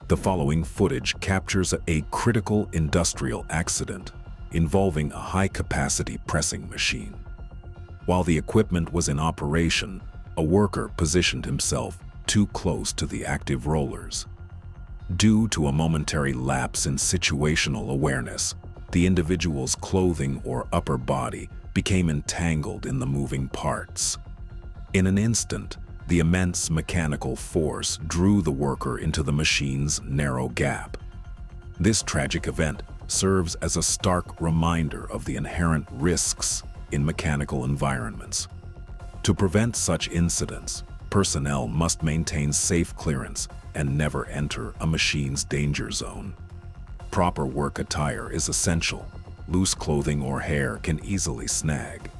The following footage captures a critical industrial accident involving a high-capacity pressing machine. While the equipment was in operation, a worker positioned himself too close to the active rollers. Due to a momentary lapse in situational awareness, the individual's clothing or upper body became entangled in the moving parts. In an instant, the immense mechanical force drew the worker into the machine's narrow gap. This tragic event serves as a stark reminder of the inherent risks in mechanical environments. To prevent such incidents, personnel must maintain safe clearance and never enter a machine's danger zone. Proper work attire is essential. Loose clothing or hair can easily snag.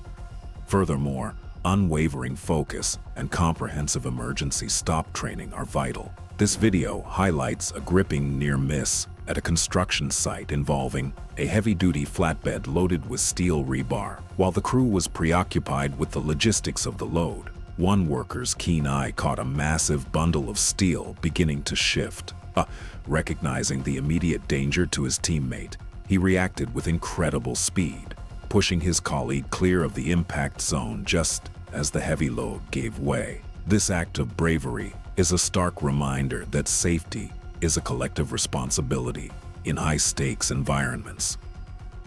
Furthermore, unwavering focus and comprehensive emergency stop training are vital. This video highlights a gripping near miss at a construction site involving a heavy-duty flatbed loaded with steel rebar. While the crew was preoccupied with the logistics of the load, one worker's keen eye caught a massive bundle of steel beginning to shift. Recognizing the immediate danger to his teammate, he reacted with incredible speed, pushing his colleague clear of the impact zone just as the heavy load gave way. This act of bravery is a stark reminder that safety is a collective responsibility in high-stakes environments.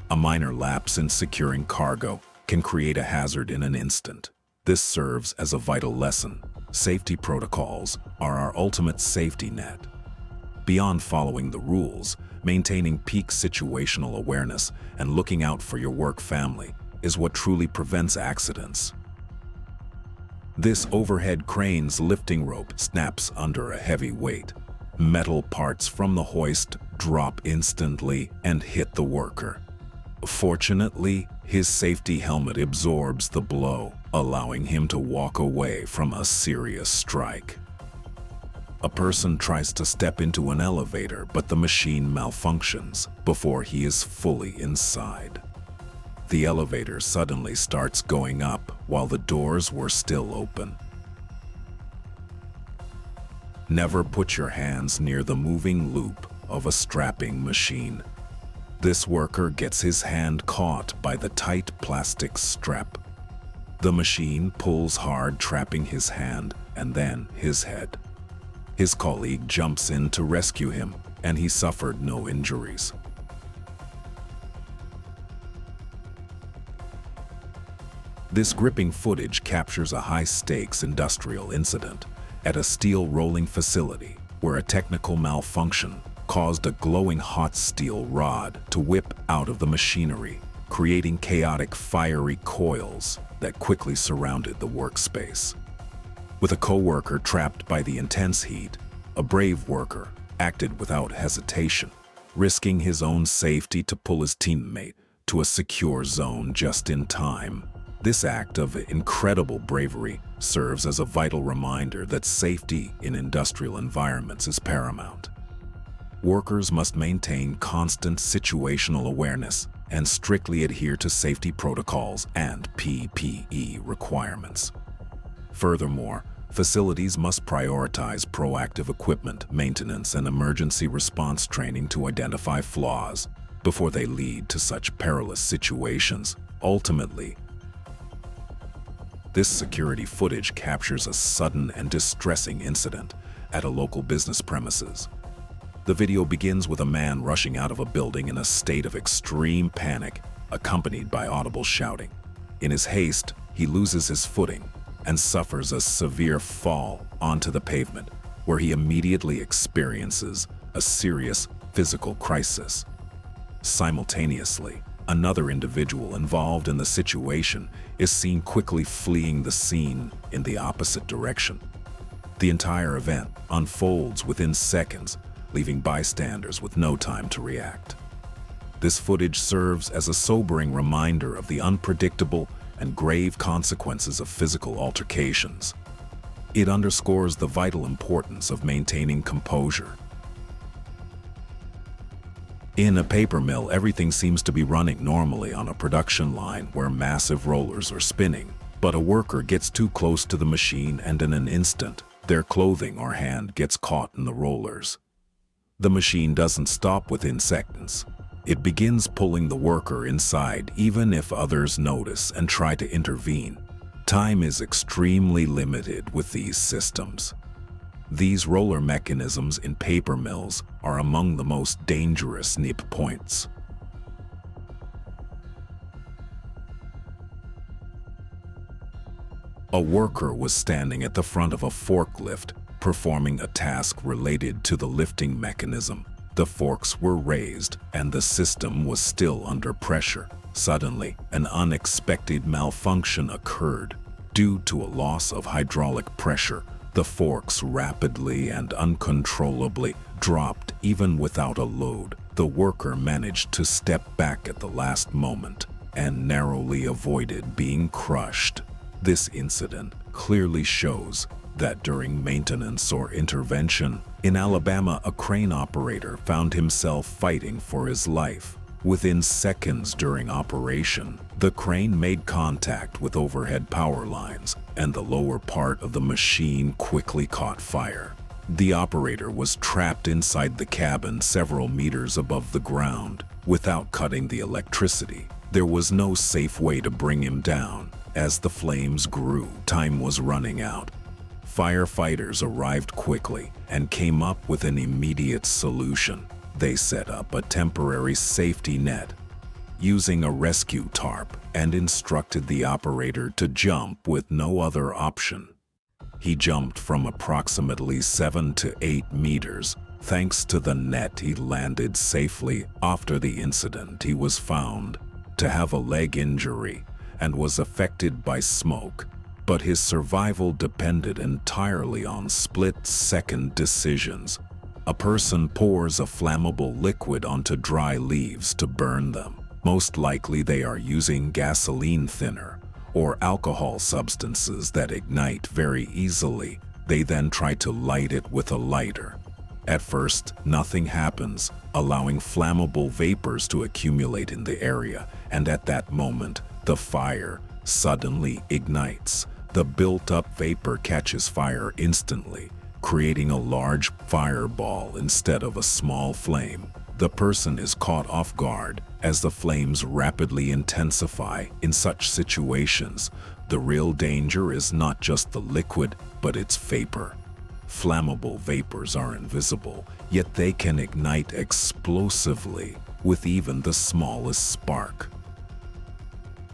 A minor lapse in securing cargo can create a hazard in an instant. This serves as a vital lesson. Safety protocols are our ultimate safety net. Beyond following the rules, maintaining peak situational awareness and looking out for your work family is what truly prevents accidents. This overhead crane's lifting rope snaps under a heavy weight. Metal parts from the hoist drop instantly and hit the worker. Fortunately, his safety helmet absorbs the blow, allowing him to walk away from a serious strike. A person tries to step into an elevator, but the machine malfunctions before he is fully inside. The elevator suddenly starts going up while the doors were still open. Never put your hands near the moving loop of a strapping machine. This worker gets his hand caught by the tight plastic strap. The machine pulls hard, trapping his hand and then his head. His colleague jumps in to rescue him, and he suffered no injuries. This gripping footage captures a high-stakes industrial incident at a steel rolling facility where a technical malfunction caused a glowing hot steel rod to whip out of the machinery, creating chaotic fiery coils that quickly surrounded the workspace. With a co-worker trapped by the intense heat, a brave worker acted without hesitation, risking his own safety to pull his teammate to a secure zone just in time. This act of incredible bravery serves as a vital reminder that safety in industrial environments is paramount. Workers must maintain constant situational awareness and strictly adhere to safety protocols and PPE requirements. Furthermore, facilities must prioritize proactive equipment maintenance and emergency response training to identify flaws before they lead to such perilous situations. Ultimately, this security footage captures a sudden and distressing incident at a local business premises. The video begins with a man rushing out of a building in a state of extreme panic, accompanied by audible shouting. In his haste, he loses his footing and suffers a severe fall onto the pavement, where he immediately experiences a serious physical crisis. Simultaneously, another individual involved in the situation is seen quickly fleeing the scene in the opposite direction. The entire event unfolds within seconds, leaving bystanders with no time to react. This footage serves as a sobering reminder of the unpredictable and grave consequences of physical altercations. It underscores the vital importance of maintaining composure. In a paper mill, everything seems to be running normally on a production line where massive rollers are spinning, but a worker gets too close to the machine and in an instant, their clothing or hand gets caught in the rollers. The machine doesn't stop within seconds. It begins pulling the worker inside even if others notice and try to intervene. Time is extremely limited with these systems. These roller mechanisms in paper mills are among the most dangerous nip points. A worker was standing at the front of a forklift, performing a task related to the lifting mechanism. The forks were raised, and the system was still under pressure. Suddenly, an unexpected malfunction occurred. Due to a loss of hydraulic pressure, the forks rapidly and uncontrollably dropped even without a load. The worker managed to step back at the last moment and narrowly avoided being crushed. This incident clearly shows that during maintenance or intervention, in Alabama, a crane operator found himself fighting for his life. Within seconds during operation, the crane made contact with overhead power lines, and the lower part of the machine quickly caught fire. The operator was trapped inside the cabin several meters above the ground. Without cutting the electricity, there was no safe way to bring him down. As the flames grew, time was running out. Firefighters arrived quickly and came up with an immediate solution. They set up a temporary safety net using a rescue tarp and instructed the operator to jump with no other option. He jumped from approximately 7 to 8 meters. Thanks to the net, he landed safely. After the incident, he was found to have a leg injury and was affected by smoke, but his survival depended entirely on split-second decisions. A person pours a flammable liquid onto dry leaves to burn them. Most likely they are using gasoline thinner or alcohol substances that ignite very easily. They then try to light it with a lighter. At first, nothing happens, allowing flammable vapors to accumulate in the area, and at that moment, the fire suddenly ignites. The built-up vapor catches fire instantly, creating a large fireball instead of a small flame. The person is caught off guard as the flames rapidly intensify. In such situations, the real danger is not just the liquid, but its vapor. Flammable vapors are invisible, yet they can ignite explosively with even the smallest spark.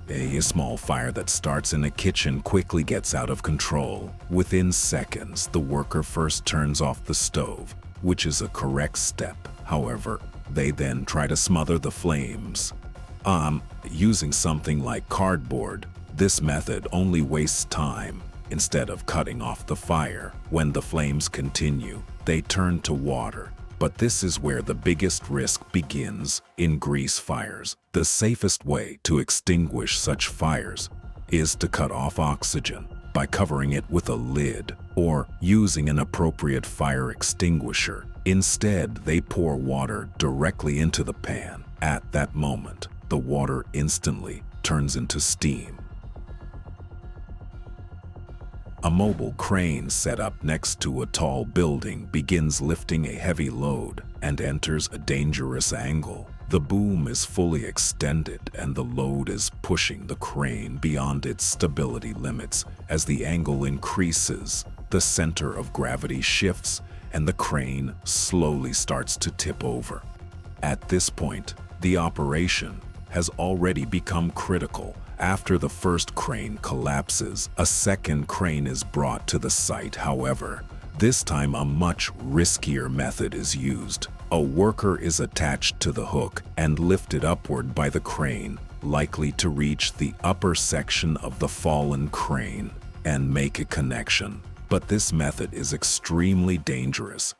A small fire that starts in a kitchen quickly gets out of control. Within seconds, the worker first turns off the stove, which is a correct step. However, they then try to smother the flames. Using something like cardboard, this method only wastes time. Instead of cutting off the fire, when the flames continue, they turn to water. But this is where the biggest risk begins in grease fires. The safest way to extinguish such fires is to cut off oxygen by covering it with a lid or using an appropriate fire extinguisher. Instead, they pour water directly into the pan. At that moment, the water instantly turns into steam. A mobile crane set up next to a tall building begins lifting a heavy load and enters a dangerous angle. The boom is fully extended and the load is pushing the crane beyond its stability limits. As the angle increases, the center of gravity shifts and the crane slowly starts to tip over. At this point, the operation has already become critical. After the first crane collapses, a second crane is brought to the site. However, this time a much riskier method is used. A worker is attached to the hook and lifted upward by the crane, likely to reach the upper section of the fallen crane and make a connection. But this method is extremely dangerous